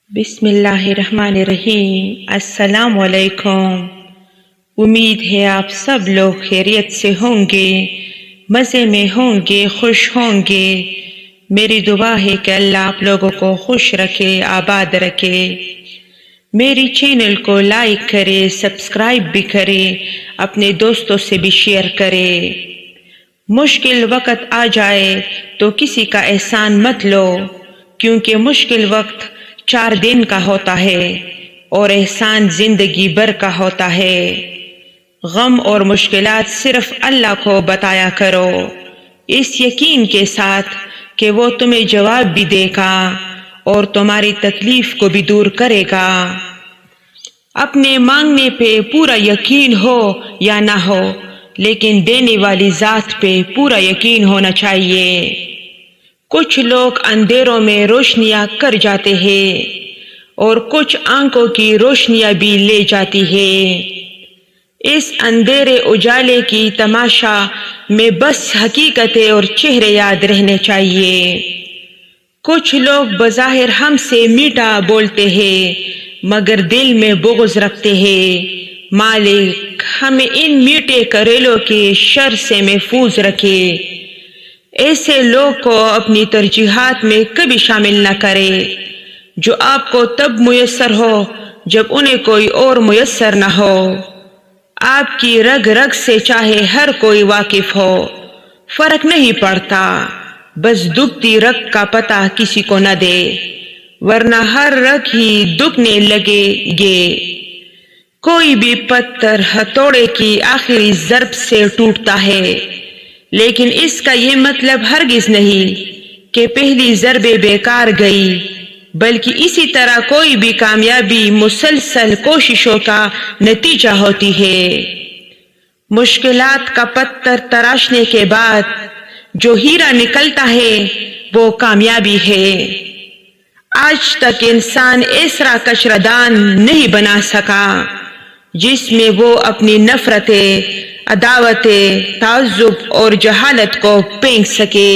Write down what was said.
بسم اللہ الرحمن الرحیم۔ السلام علیکم۔ امید ہے آپ سب لوگ خیریت سے ہوں گے، مزے میں ہوں گے، خوش ہوں گے۔ میری دعا ہے کہ اللہ آپ لوگوں کو خوش رکھے، آباد رکھے۔ میری چینل کو لائک کرے، سبسکرائب بھی کرے، اپنے دوستوں سے بھی شیئر کرے۔ مشکل وقت آ جائے تو کسی کا احسان مت لو، کیونکہ مشکل وقت 4 دن کا ہوتا ہے اور احسان زندگی بھر کا ہوتا ہے۔ غم اور مشکلات صرف اللہ کو بتایا کرو، اس یقین کے ساتھ کہ وہ تمہیں جواب بھی دے گا اور تمہاری تکلیف کو بھی دور کرے گا۔ اپنے مانگنے پہ پورا یقین ہو یا نہ ہو، لیکن دینے والی ذات پہ پورا یقین ہونا چاہیے۔ کچھ لوگ اندھیروں میں روشنیاں کر جاتے ہیں اور کچھ آنکھوں کی روشنیاں بھی لے جاتی ہے۔ اس اندھیرے اجالے کی تماشا میں بس حقیقتیں اور چہرے یاد رہنے چاہیے۔ کچھ لوگ بظاہر ہم سے میٹھا بولتے ہیں مگر دل میں بغض رکھتے ہیں۔ مالک ہمیں ان میٹھے کریلوں کے شر سے محفوظ رکھے۔ ایسے لوگ کو اپنی ترجیحات میں کبھی شامل نہ کرے جو آپ کو تب میسر ہو جب انہیں کوئی اور میسر نہ ہو۔ آپ کی رگ رگ سے چاہے ہر کوئی واقف ہو، فرق نہیں پڑتا، بس دکھتی رگ کا پتہ کسی کو نہ دے، ورنہ ہر رگ ہی دکھنے لگے گے۔ کوئی بھی پتھر ہتھوڑے کی آخری ضرب سے ٹوٹتا ہے، لیکن اس کا یہ مطلب ہرگز نہیں کہ پہلی ضرب بیکار گئی، بلکہ اسی طرح کوئی بھی کامیابی مسلسل کوششوں کا نتیجہ ہوتی ہے۔ مشکلات کا پتھر تراشنے کے بعد جو ہیرا نکلتا ہے وہ کامیابی ہے۔ آج تک انسان ایسا کچرا دان نہیں بنا سکا جس میں وہ اپنی نفرتیں، عداوتیں، تعصب اور جہالت کو پھینک سکے۔